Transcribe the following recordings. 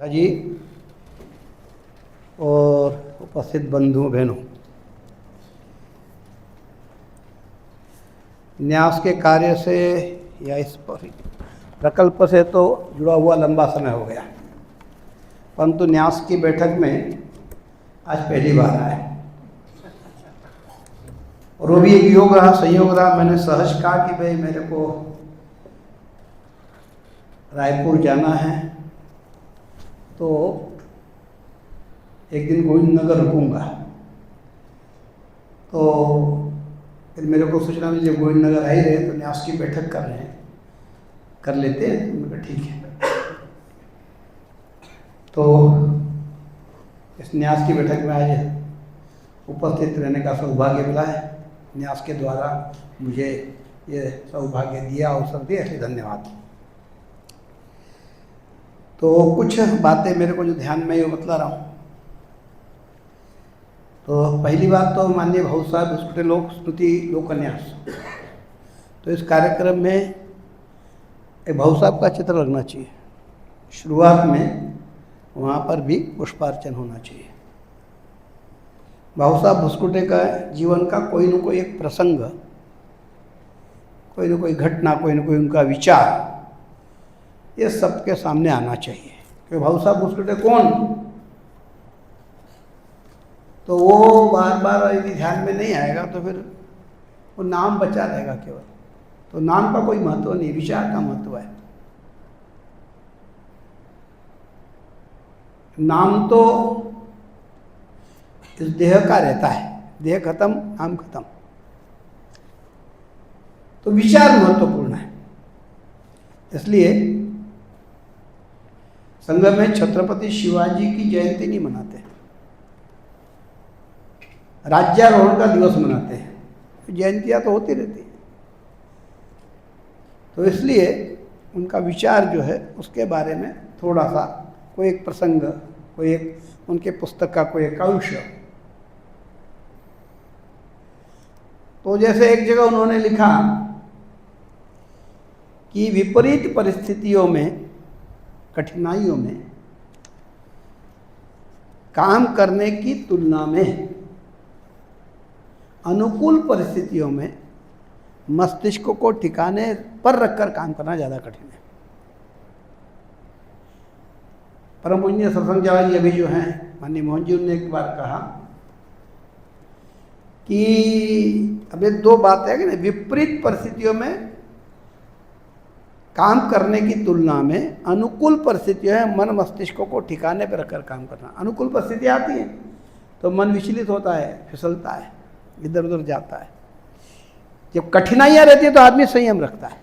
जी और उपस्थित बंधुओं बहनों, न्यास के कार्य से या इस प्रकल्प से तो जुड़ा हुआ लंबा समय हो गया, परंतु न्यास की बैठक में आज पहली बार आया और वो भी एक योग रहा, संयोग रहा। मैंने सहज कहा कि भाई मेरे को रायपुर जाना है तो एक दिन गोविंद नगर रुकूंगा। तो फिर मेरे को सूचना मिली जब गोविंद नगर आ ही रहे तो न्यास की बैठक कर रहे हैं, कर लेते हैं। तो मैंने कहा ठीक है। तो इस न्यास की बैठक में आज उपस्थित रहने का सौभाग्य मिला है। न्यास के द्वारा मुझे ये सौभाग्य दिया, अवसर दिया, इसलिए धन्यवाद। तो कुछ बातें मेरे को जो ध्यान में ये बतला रहा हूँ। तो पहली बात तो माननीय भाऊ साहब बिस्कुटे लोक स्मृति लोकन्यास, तो इस कार्यक्रम में एक भाऊ साहब का चित्र लगना चाहिए। शुरुआत में वहाँ पर भी पुष्पार्चन होना चाहिए। भाऊ साहब बिस्कुटे का जीवन का कोई न कोई एक प्रसंग, कोई न कोई घटना, कोई न कोई उनका विचार, ये सबके सामने आना चाहिए कि भाऊ साहब बिस्कुटे कौन। तो वो बार बार यदि ध्यान में नहीं आएगा तो फिर वो नाम बचा रहेगा केवल। तो नाम का कोई महत्व नहीं, विचार का महत्व है। नाम तो इस देह का रहता है, देह खत्म नाम खत्म। तो विचार महत्वपूर्ण है। इसलिए संघ में छत्रपति शिवाजी की जयंती नहीं मनाते, राज्यारोहण का दिवस मनाते हैं। जयंतियाँ तो होती रहती हैं, तो इसलिए उनका विचार जो है उसके बारे में थोड़ा सा कोई एक प्रसंग, कोई एक उनके पुस्तक का कोई एक अंश। तो जैसे एक जगह उन्होंने लिखा कि विपरीत परिस्थितियों में, कठिनाइयों में काम करने की तुलना में अनुकूल परिस्थितियों में मस्तिष्क को ठिकाने पर रखकर काम करना ज़्यादा कठिन है। परम पूज्य सत्संग जी अभी जो हैं माननीय मोहन जी, ने एक बार कहा कि अब ये दो बात है कि नहीं, विपरीत परिस्थितियों में काम करने की तुलना में अनुकूल परिस्थितियों में मन मस्तिष्क को ठिकाने पर रखकर काम करना। अनुकूल परिस्थिति आती है तो मन विचलित होता है, फिसलता है, इधर उधर जाता है। जब कठिनाइयाँ रहती है तो आदमी संयम रखता है।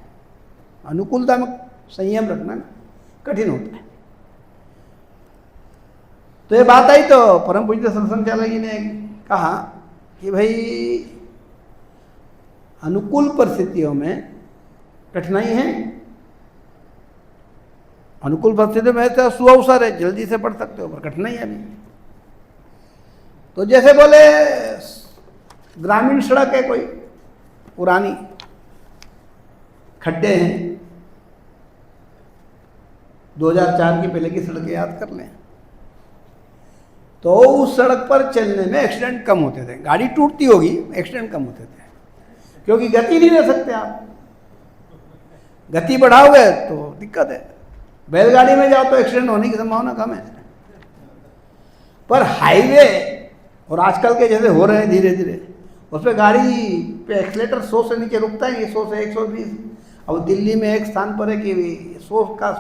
अनुकूलता में संयम रखना कठिन होता है। तो ये बात आई तो परम पूज्य सत्संग चालक जी ने कहा कि भाई अनुकूल परिस्थितियों में कठिनाई है, अनुकूल परिस्थितियों में तो सुअवसर है, जल्दी से पढ़ सकते हो, पर कठिनाई है नहीं। तो जैसे बोले ग्रामीण सड़क है, कोई पुरानी, खड्डे हैं, 2004 की पहले की सड़कें याद कर लें तो उस सड़क पर चलने में एक्सीडेंट कम होते थे। गाड़ी टूटती होगी, एक्सीडेंट कम होते थे, क्योंकि गति नहीं रह सकते आप। गति बढ़ाओगे तो दिक्कत है। बैलगाड़ी में जाओ तो एक्सीडेंट होने की संभावना कम है। पर हाईवे और आजकल के जैसे हो रहे हैं धीरे धीरे, उस पर गाड़ी पे एक्सीलेटर 100 से नीचे रुकता है, 100 से 120। अब दिल्ली में एक स्थान पर है कि 100 का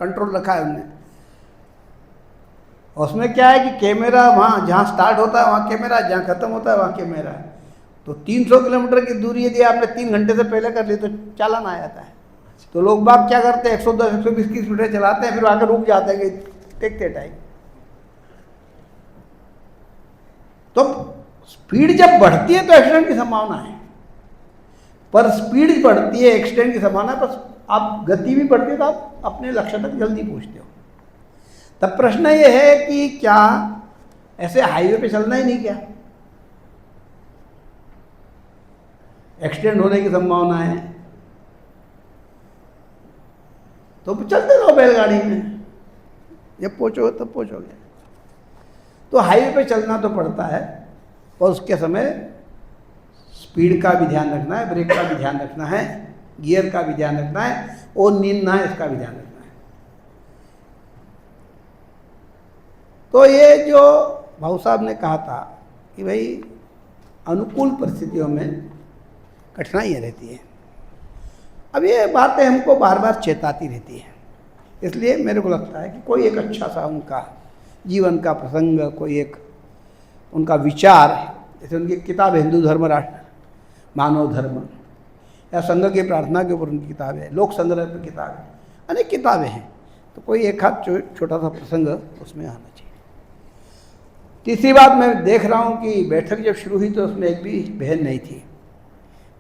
कंट्रोल रखा है उन्होंने। उसमें क्या है कि कैमरा वहाँ जहाँ स्टार्ट होता है वहाँ कैमरा, जहाँ खत्म होता है वहाँ कैमरा है। तो 300 किलोमीटर की दूरी यदि आपने 3 घंटे से पहले कर ली तो चालान आ जाता है। तो लोग बाग क्या करते हैं, 110 120 की स्पीड चलाते हैं, फिर आकर रुक जाते हैं कि देखते टाइम। तो स्पीड जब बढ़ती है तो एक्सीडेंट की संभावना है, पर स्पीड बढ़ती है एक्सीडेंट की संभावना, बस आप गति भी बढ़ती है तो आप अपने लक्ष्य तक जल्दी पहुंचते हो। तब प्रश्न ये है कि क्या ऐसे हाईवे पे चलना ही नहीं, क्या एक्सीडेंट होने की संभावना है तो चलते रहो बैलगाड़ी में। जब पहुँचोगे तब पहुँचोगे। तो हाईवे पे चलना तो पड़ता है, और उसके समय स्पीड का भी ध्यान रखना है, ब्रेक का भी ध्यान रखना है, गियर का भी ध्यान रखना है, और नींद ना है इसका भी ध्यान रखना है। तो ये जो भाऊ साहब ने कहा था कि भाई अनुकूल परिस्थितियों में कठिनाइयाँ रहती हैं, अब ये बातें हमको बार बार चेताती रहती हैं। इसलिए मेरे को लगता है कि कोई एक अच्छा सा उनका जीवन का प्रसंग, कोई एक उनका विचार, जैसे उनकी किताब है हिंदू धर्म राष्ट्र मानव धर्म, या संघ की प्रार्थना के ऊपर उनकी किताब है, लोक संग्रह पर किताब है, अनेक किताबें हैं। तो कोई एक हाथ छोटा सा प्रसंग उसमें आना चाहिए। तीसरी बात, मैं देख रहा हूँ कि बैठक जब शुरू हुई तो उसमें एक भी बहन नहीं थी,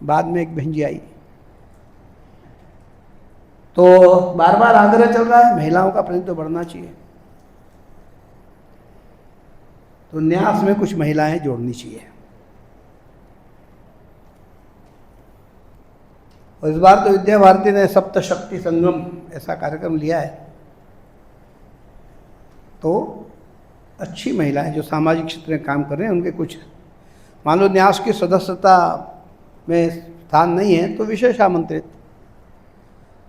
बाद में एक बहन जी आई। तो बार बार आग्रह चल रहा है महिलाओं का प्रतिनिधित्व बढ़ना चाहिए, तो न्यास में कुछ महिलाएं जोड़नी चाहिए। और इस बार तो विद्या भारती ने सप्त शक्ति संगम ऐसा कार्यक्रम लिया है, तो अच्छी महिलाएं जो सामाजिक क्षेत्र में काम कर रहे हैं, उनके कुछ मान लो न्यास की सदस्यता में स्थान नहीं है तो विशेष आमंत्रित,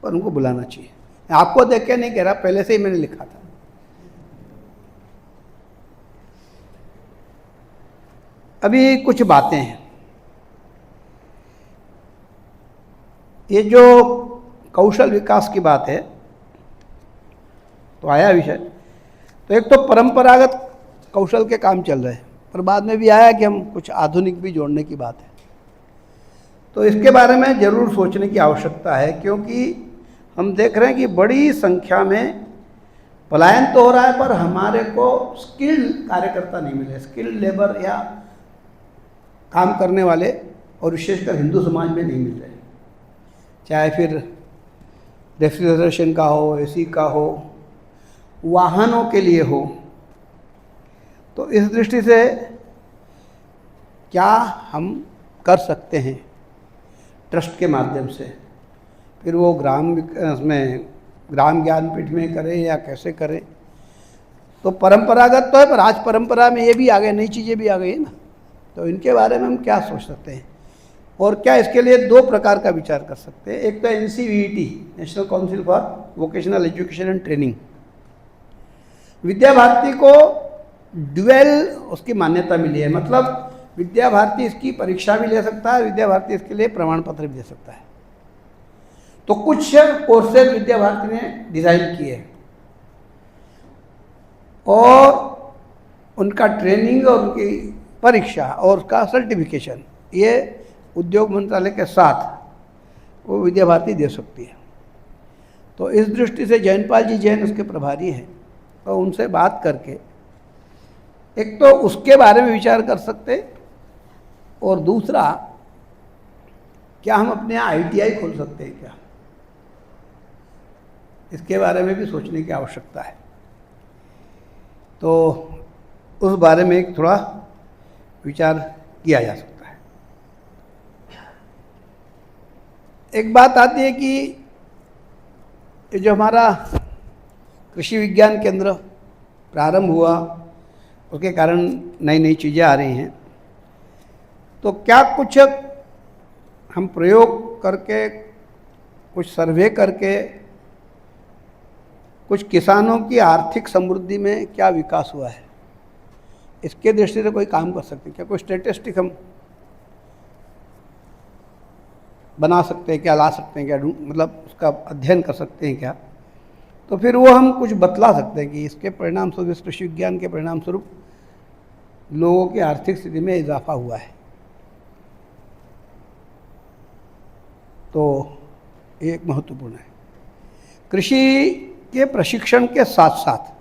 पर उनको बुलाना चाहिए। आपको देख के नहीं कह रहा, पहले से ही मैंने लिखा था। अभी कुछ बातें हैं, ये जो कौशल विकास की बात है तो आया विषय, तो एक तो परंपरागत कौशल के काम चल रहे हैं, पर बाद में भी आया कि हम कुछ आधुनिक भी जोड़ने की बात है। तो इसके बारे में ज़रूर सोचने की आवश्यकता है, क्योंकि हम देख रहे हैं कि बड़ी संख्या में पलायन तो हो रहा है, पर हमारे को स्किल्ड कार्यकर्ता नहीं मिले, स्किल्ड लेबर या काम करने वाले, और विशेषकर हिंदू समाज में नहीं मिल रहे, चाहे फिर रेफ्रिजरेशन का हो, एसी का हो, वाहनों के लिए हो। तो इस दृष्टि से क्या हम कर सकते हैं ट्रस्ट के माध्यम से, फिर वो ग्राम ज्ञानपीठ में करें या कैसे करें। तो परंपरागत तो है, पर आज परंपरा में ये भी आ गए, नई चीज़ें भी आ गई है ना, तो इनके बारे में हम क्या सोच सकते हैं, और क्या इसके लिए दो प्रकार का विचार कर सकते हैं। एक तो NCVT, national council for vocational education and training, Vidya Bharati को ड्यूअल उसकी मान्यता मिली है, मतलब विद्या भारती इसकी परीक्षा भी ले सकता है, विद्या भारती इसके लिए प्रमाण पत्र भी दे सकता है। तो कुछ कोर्सेज विद्या भारती ने डिज़ाइन किए और उनका ट्रेनिंग और उनकी परीक्षा और उसका सर्टिफिकेशन ये उद्योग मंत्रालय के साथ वो विद्या भारती दे सकती है। तो इस दृष्टि से जयनपाल जी जैन उसके प्रभारी हैं, तो उनसे बात करके एक तो उसके बारे में विचार कर सकते, और दूसरा क्या हम अपने यहाँ ITI खोल सकते हैं क्या, इसके बारे में भी सोचने की आवश्यकता है। तो उस बारे में एक थोड़ा विचार किया जा सकता है। एक बात आती है कि ये जो हमारा कृषि विज्ञान केंद्र प्रारंभ हुआ, उसके कारण नई नई चीज़ें आ रही हैं, तो क्या कुछ हम प्रयोग करके, कुछ सर्वे करके, कुछ किसानों की आर्थिक समृद्धि में क्या विकास हुआ है, इसके दृष्टि से कोई काम कर सकते हैं क्या, कोई स्टैटिस्टिक हम बना सकते हैं क्या, ला सकते हैं क्या, मतलब उसका अध्ययन कर सकते हैं क्या, तो फिर वो हम कुछ बतला सकते हैं कि इसके परिणाम स्वरूप, इस कृषि विज्ञान के परिणाम स्वरूप लोगों की आर्थिक स्थिति में इजाफा हुआ है। तो एक महत्वपूर्ण है। कृषि के प्रशिक्षण के साथ साथ,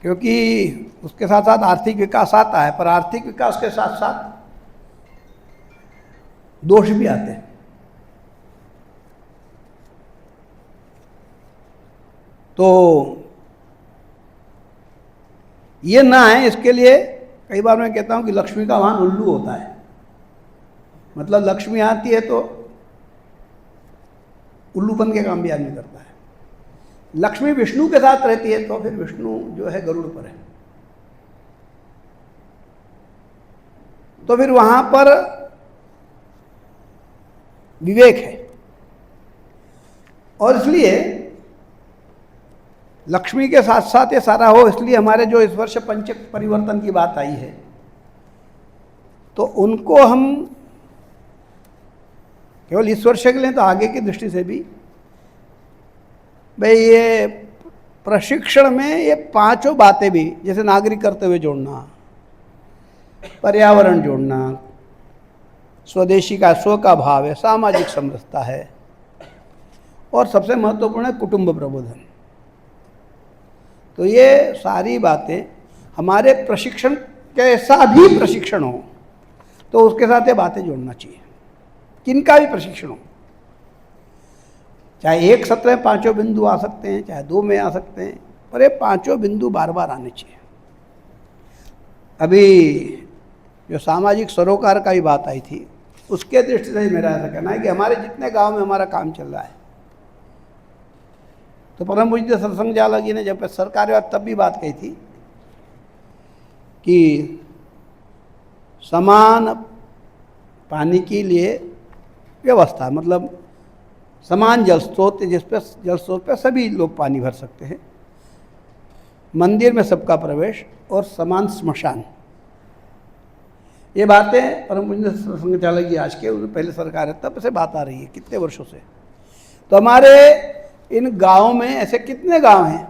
क्योंकि उसके साथ साथ आर्थिक विकास आता है, पर आर्थिक विकास के साथ साथ दोष भी आते हैं। तो ये ना है, इसके लिए कई बार मैं कहता हूं कि लक्ष्मी का वाहन उल्लू होता है, मतलब लक्ष्मी आती है तो उल्लूपन के काम भी आदमी करता है। लक्ष्मी विष्णु के साथ रहती है तो फिर विष्णु जो है गरुड़ पर है, तो फिर वहां पर विवेक है। और इसलिए लक्ष्मी के साथ साथ ये सारा हो, इसलिए हमारे जो इस वर्ष पंचक परिवर्तन की बात आई है तो उनको हम केवल इस वर्ष के लिए तो आगे की दृष्टि से भी भाई ये प्रशिक्षण में ये पांचों बातें भी, जैसे नागरिक कर्तव्य जोड़ना, पर्यावरण जोड़ना, स्वदेशी का स्व का भाव है, सामाजिक समरसता है, और सबसे महत्वपूर्ण है कुटुंब प्रबोधन। तो ये सारी बातें हमारे प्रशिक्षण, कैसा भी प्रशिक्षण हो तो उसके साथ ये बातें जोड़ना चाहिए, किनका भी प्रशिक्षण हो, चाहे एक सत्र में पांचों बिंदु आ सकते हैं, चाहे 2 में आ सकते हैं, पर ये पांचों बिंदु बार बार आने चाहिए। अभी जो सामाजिक सरोकार का भी बात आई थी, उसके दृष्टि से मेरा ऐसा कहना है कि हमारे जितने गांव में हमारा काम चल रहा है, तो परम पूज्य सत्संग जाला जी ने जब सरकार बात तब भी बात कही थी कि समान पानी के लिए व्यवस्था, मतलब समान जल स्रोत, जिस पे जल स्रोत पे सभी लोग पानी भर सकते हैं, मंदिर में सबका प्रवेश और समान स्मशान। ये बातें परम पूज्य सत्संग जाला जी आज के, पहले सरकार है तब से बात आ रही है कितने वर्षों से। तो हमारे इन गांवों में ऐसे कितने गांव हैं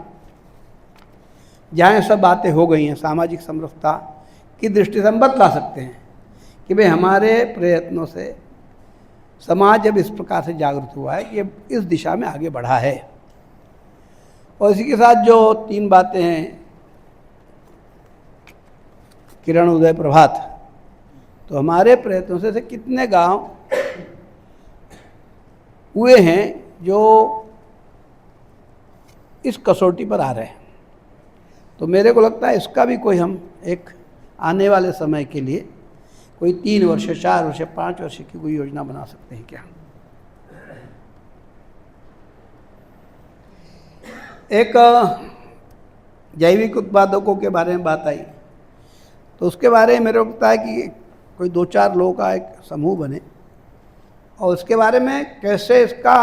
जहाँ सब बातें हो गई हैं, सामाजिक समरसता की दृष्टि से हम बतला सकते हैं कि भाई हमारे प्रयत्नों से समाज अब इस प्रकार से जागरूक हुआ है कि इस दिशा में आगे बढ़ा है। और इसी के साथ जो 3 बातें हैं, किरण उदय प्रभात, तो हमारे प्रयत्नों से कितने गांव हुए हैं जो इस कसौटी पर आ रहे हैं। तो मेरे को लगता है इसका भी कोई हम एक आने वाले समय के लिए कोई 3 वर्ष, 4 वर्ष, 5 वर्ष की कोई योजना बना सकते हैं क्या। एक जैविक उत्पादकों के बारे में बात आई, तो उसके बारे में मेरे को लगता है कि कोई 2-4 लोगों का एक समूह बने और उसके बारे में कैसे इसका,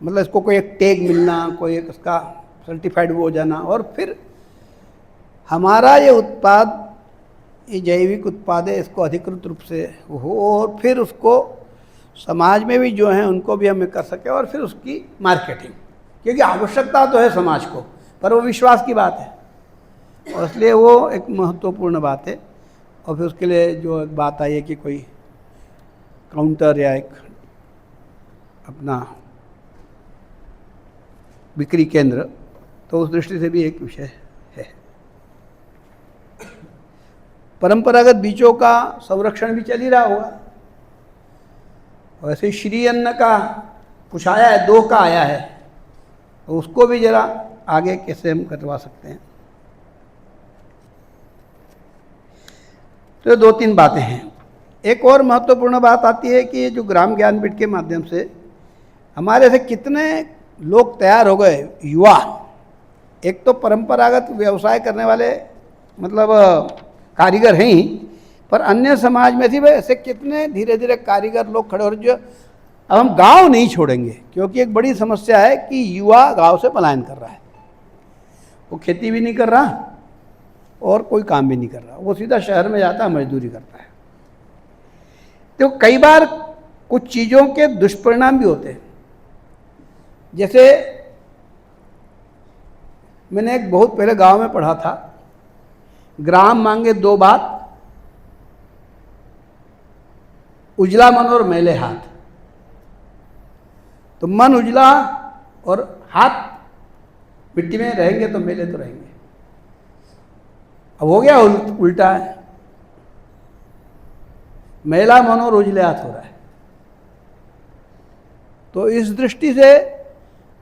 मतलब इसको कोई एक टैग मिलना, कोई एक इसका सर्टिफाइड वो हो जाना, और फिर हमारा ये उत्पाद, ये जैविक उत्पाद है, इसको अधिकृत रूप से हो और फिर उसको समाज में भी जो है उनको भी हम कर सकें, और फिर उसकी मार्केटिंग, क्योंकि आवश्यकता तो है समाज को, पर वो विश्वास की बात है और इसलिए वो एक महत्वपूर्ण बात है। और फिर उसके लिए जो एक बात आई है कि कोई काउंटर या एक अपना बिक्री केंद्र, तो उस दृष्टि से भी एक विषय है। परंपरागत बीजों का संरक्षण भी चल ही रहा होगा। वैसे श्री अन्न का कुछ आया है, 2 का आया है, तो उसको भी जरा आगे कैसे हम करवा सकते हैं। तो 2-3 बातें हैं। एक और महत्वपूर्ण बात आती है कि ये जो ग्राम ज्ञानपीठ के माध्यम से हमारे से कितने लोग तैयार हो गए, युवा। एक तो परंपरागत व्यवसाय करने वाले मतलब कारीगर हैं ही, पर अन्य समाज में भी ऐसे कितने धीरे धीरे कारीगर लोग खड़े हो रहे, जो अब हम गांव नहीं छोड़ेंगे, क्योंकि एक बड़ी समस्या है कि युवा गांव से पलायन कर रहा है। वो खेती भी नहीं कर रहा और कोई काम भी नहीं कर रहा, वो सीधा शहर में जाता है, मजदूरी करता है। तो कई बार कुछ चीज़ों के दुष्परिणाम भी होते हैं। जैसे मैंने एक बहुत पहले गांव में पढ़ा था, ग्राम मांगे 2 बात, उजला मन और मैले हाथ। तो मन उजला और हाथ मिट्टी में रहेंगे तो मैले तो रहेंगे। अब हो गया उल्टा है, मैला मन और उजले हाथ हो रहा है। तो इस दृष्टि से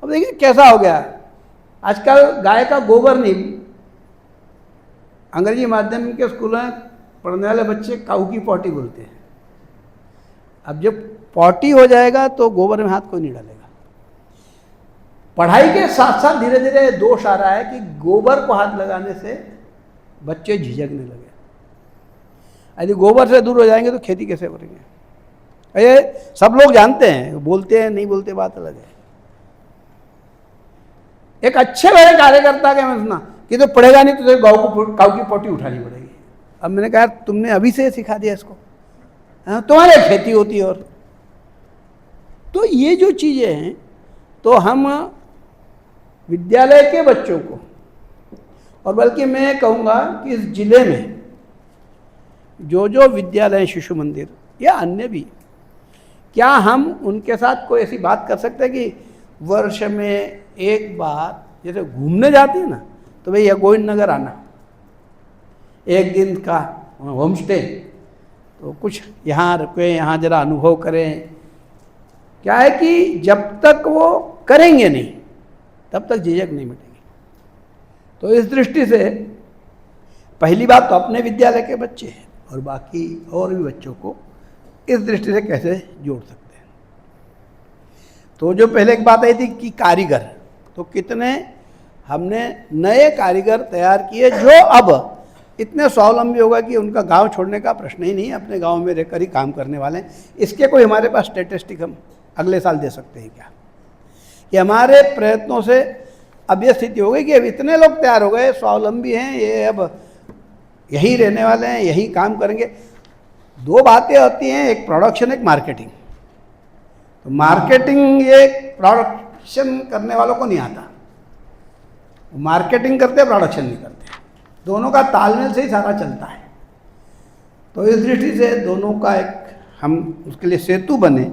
अब देखिए कैसा हो गया, आजकल गाय का गोबर नहीं, अंग्रेजी माध्यम के स्कूलों में पढ़ने वाले बच्चे काऊ की पॉटी बोलते हैं। अब जब पॉटी हो जाएगा तो गोबर में हाथ कोई नहीं डालेगा। पढ़ाई के साथ साथ धीरे धीरे दोष आ रहा है कि गोबर को हाथ लगाने से बच्चे झिझकने लगे। यदि गोबर से दूर हो जाएंगे तो खेती कैसे करेंगे? ये सब लोग जानते हैं, बोलते हैं नहीं बोलते बात अलग है। एक अच्छे बड़े कार्यकर्ता के मैं सुना कि तो पढ़ेगा नहीं तो गाँव की पोटी उठानी पड़ेगी। अब मैंने कहा तुमने अभी से सिखा दिया इसको, हाँ तुम्हारे खेती होती है। और तो ये जो चीज़ें हैं, तो हम विद्यालय के बच्चों को, और बल्कि मैं कहूँगा कि इस जिले में जो विद्यालय शिशु मंदिर या अन्य भी, क्या हम उनके साथ कोई ऐसी बात कर सकते हैं कि वर्ष में एक बार जैसे घूमने जाते हैं ना, तो भैया गोविंद नगर आना, एक दिन का होम स्टे, तो कुछ यहाँ रुके, यहाँ जरा अनुभव करें। क्या है कि जब तक वो करेंगे नहीं तब तक झिझक नहीं मिटेगी। तो इस दृष्टि से पहली बात तो अपने विद्यालय के बच्चे हैं, और बाकी और भी बच्चों को इस दृष्टि से कैसे जोड़ सकते हैं। तो जो पहले एक बात आई थी कि कारीगर, तो कितने हमने नए कारीगर तैयार किए जो अब इतने स्वावलंबी होगा कि उनका गांव छोड़ने का प्रश्न ही नहीं, अपने गांव में रहकर ही काम करने वाले हैं। इसके कोई हमारे पास स्टैटिस्टिक हम अगले साल दे सकते हैं क्या, कि हमारे प्रयत्नों से अब ये स्थिति हो गई कि अब इतने लोग तैयार हो गए, स्वावलंबी हैं, ये अब यहीं रहने वाले हैं, यहीं काम करेंगे। दो बातें होती हैं, एक प्रोडक्शन, एक मार्केटिंग। तो मार्केटिंग ये प्रोडक्शन करने वालों को नहीं आता, मार्केटिंग करते प्रोडक्शन नहीं करते, दोनों का तालमेल से ही सारा चलता है। तो इस दृष्टि से दोनों का एक हम उसके लिए सेतु बने,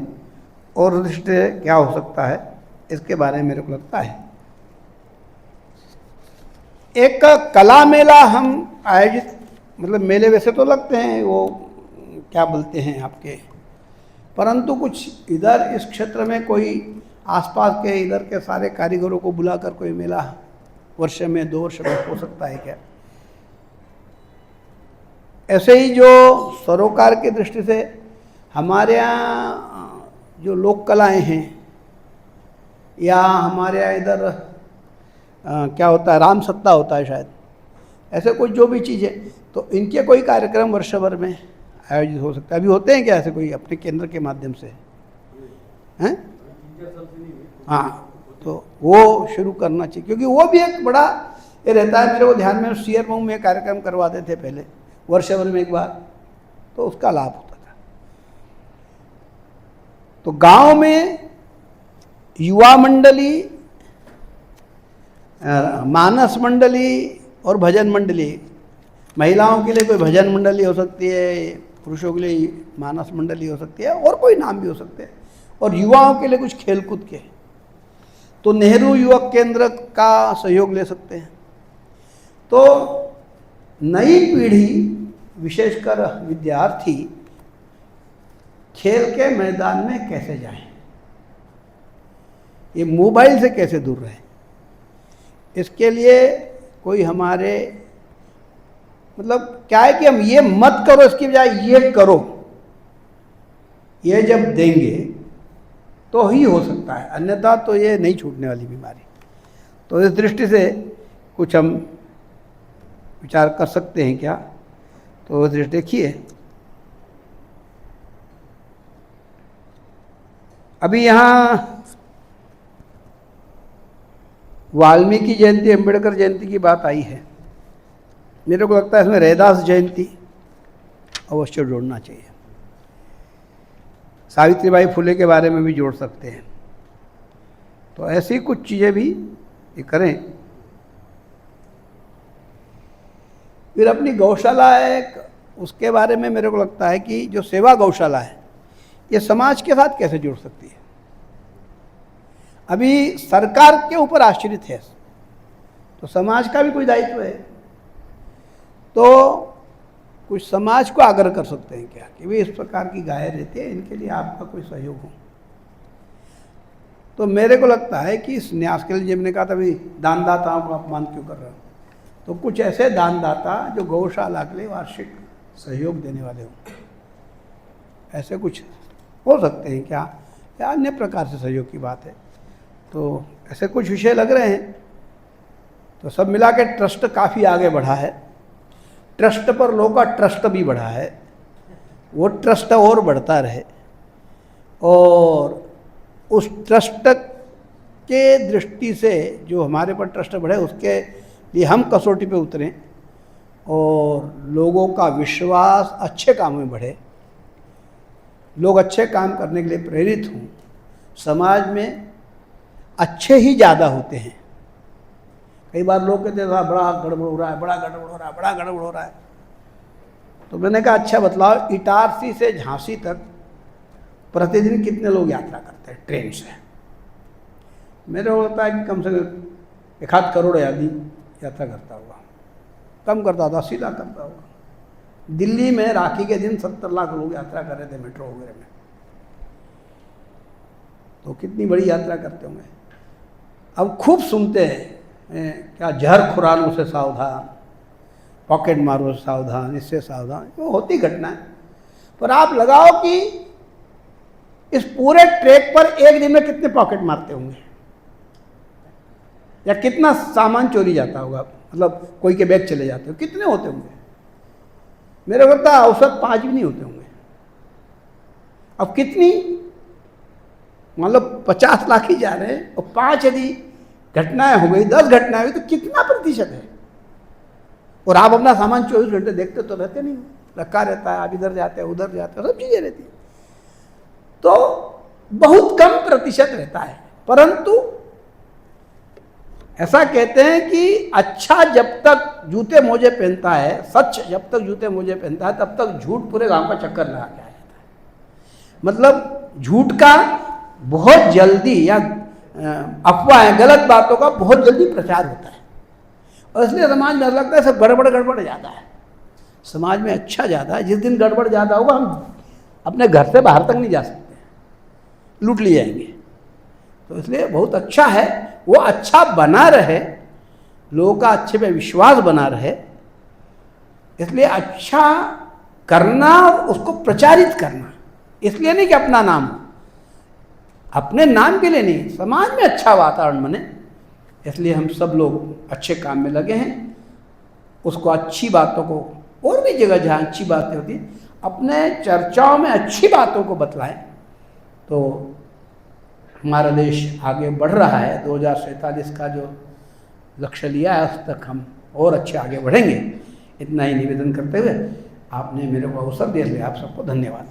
और दृष्टि से क्या हो सकता है इसके बारे में मेरे को लगता है। एक कला मेला हम आयोजित, मतलब मेले वैसे तो लगते हैं, वो क्या बोलते हैं आपके, परंतु कुछ इधर इस क्षेत्र में कोई आसपास के इधर के सारे कारीगरों को बुलाकर कोई मेला वर्ष में 2 वर्ष में हो सकता है क्या? ऐसे ही जो सरोकार की दृष्टि से हमारे यहाँ जो लोक कलाएँ हैं, या हमारे यहाँ इधर क्या होता है, राम सत्ता होता है शायद, ऐसे कुछ जो भी चीज़ें, तो इनके कोई कार्यक्रम वर्ष भर में आयोजित हो सकता है। अभी होते हैं क्या ऐसे कोई अपने केंद्र के माध्यम से हैं? हाँ, तो वो शुरू करना चाहिए, क्योंकि वो भी एक बड़ा ये रहता है। मेरे को ध्यान में सीयर मऊ में कार्यक्रम करवाते थे पहले वर्ष भर में एक बार, तो उसका लाभ होता था। तो गांव में युवा मंडली, मानस मंडली और भजन मंडली, महिलाओं के लिए कोई भजन मंडली हो सकती है, पुरुषों के लिए मानस मंडली हो सकती है, और कोई नाम भी हो सकते हैं, और युवाओं के लिए कुछ खेलकूद के, तो नेहरू युवक केंद्र का सहयोग ले सकते हैं। तो नई पीढ़ी विशेषकर विद्यार्थी खेल के मैदान में कैसे जाएं, ये मोबाइल से कैसे दूर रहें, इसके लिए कोई हमारे, मतलब क्या है कि हम ये मत करो इसकी बजाय ये करो, ये जब देंगे तो ही हो सकता है, अन्यथा तो ये नहीं छूटने वाली बीमारी। तो इस दृष्टि से कुछ हम विचार कर सकते हैं क्या? तो इस दृष्टि देखिए, अभी यहाँ वाल्मीकि जयंती, अंबेडकर जयंती की बात आई है, मेरे को लगता है इसमें रैदास जयंती अवश्य जोड़ना चाहिए। सावित्रीबाई फुले के बारे में भी जोड़ सकते हैं। तो ऐसी कुछ चीज़ें भी ये करें। फिर अपनी गौशाला है, उसके बारे में मेरे को लगता है कि जो सेवा गौशाला है ये समाज के साथ कैसे जुड़ सकती है। अभी सरकार के ऊपर आश्रित है, तो समाज का भी कोई दायित्व है। तो कुछ समाज को आग्रह कर सकते हैं क्या कि भाई इस प्रकार की गायें रहती है, इनके लिए आपका कोई सहयोग हो। तो मेरे को लगता है कि इस न्यास के लिए, जब मैंने कहा था भाई दानदाताओं का अपमान क्यों कर रहे हो, तो कुछ ऐसे दानदाता जो गौशाला के लिए वार्षिक सहयोग देने वाले हों, ऐसे कुछ हो सकते हैं क्या, या अन्य प्रकार से सहयोग की बात है। तो ऐसे कुछ विषय लग रहे हैं। तो सब मिला के ट्रस्ट काफ़ी आगे बढ़ा है। ट्रस्ट पर लोगों का ट्रस्ट भी बढ़ा है, वो ट्रस्ट और बढ़ता रहे और उस ट्रस्ट के दृष्टि से जो हमारे पर ट्रस्ट बढ़े उसके लिए हम कसौटी पे उतरें और लोगों का विश्वास अच्छे काम में बढ़े, लोग अच्छे काम करने के लिए प्रेरित हों, समाज में अच्छे ही ज़्यादा होते हैं। कई बार लोग कहते हैं बड़ा गड़बड़ हो रहा है, बड़ा गड़बड़ हो रहा है, बड़ा गड़बड़ हो रहा है। तो मैंने कहा अच्छा बतलाओ, इटारसी से झांसी तक प्रतिदिन कितने लोग यात्रा करते हैं ट्रेन से? मेरे को लगता है कि कम से कम 1 करोड़ आदमी यात्रा करता होगा, कम करता था 80 लाख करता होगा। दिल्ली में राखी के दिन 70 लाख लोग यात्रा कर रहे थे मेट्रो वगैरह में, तो कितनी बड़ी यात्रा करते होंगे। अब खूब सुनते हैं क्या जहर खुरानों से सावधान, पॉकेट मारो से सावधान, इससे सावधान, वो होती घटना है। पर आप लगाओ कि इस पूरे ट्रैक पर एक दिन में कितने पॉकेट मारते होंगे या कितना सामान चोरी जाता होगा, मतलब कोई के बैग चले जाते हो, कितने होते होंगे? मेरे को लगता है औसत 5 भी नहीं होते होंगे। अब कितनी, मान लो 50 लाख ही जा रहे हैं और 5 यदि घटनाएं हो गई, 10 घटनाएं हुई, तो कितना प्रतिशत है? और आप अपना सामान 24 घंटे देखते तो रहते नहीं, रखा रहता है, आप इधर जाते हैं उधर जाते हैं, सब चीज़ें रहती हैं, तो बहुत कम प्रतिशत रहता है। परंतु ऐसा कहते हैं कि अच्छा जब तक जूते मोजे पहनता है, सच जब तक जूते मोजे पहनता है, तब तक झूठ पूरे गांव का चक्कर लगा के आ जाता है। मतलब झूठ का बहुत जल्दी या अफवाहें, गलत बातों का बहुत जल्दी प्रचार होता है और इसलिए समाज में लगता है सब गड़बड़ ज़्यादा है, समाज में अच्छा ज़्यादा है। जिस दिन गड़बड़ ज़्यादा होगा हम अपने घर से बाहर तक नहीं जा सकते, लूट लिए जाएंगे। तो इसलिए बहुत अच्छा है वो अच्छा बना रहे, लोगों का अच्छे पे विश्वास बना रहे, इसलिए अच्छा करना, उसको प्रचारित करना, इसलिए नहीं कि अपना नाम, अपने नाम के लिए नहीं, समाज में अच्छा वातावरण बने, इसलिए हम सब लोग अच्छे काम में लगे हैं। उसको अच्छी बातों को और भी जगह जहाँ अच्छी बातें होती हैं अपने चर्चाओं में अच्छी बातों को बतलाएं, तो हमारा देश आगे बढ़ रहा है। 2047 का जो लक्ष्य लिया है उस तक हम और अच्छे आगे बढ़ेंगे। इतना ही निवेदन करते हुए आपने मेरे को अवसर दिया, इसलिए आप सबको धन्यवाद।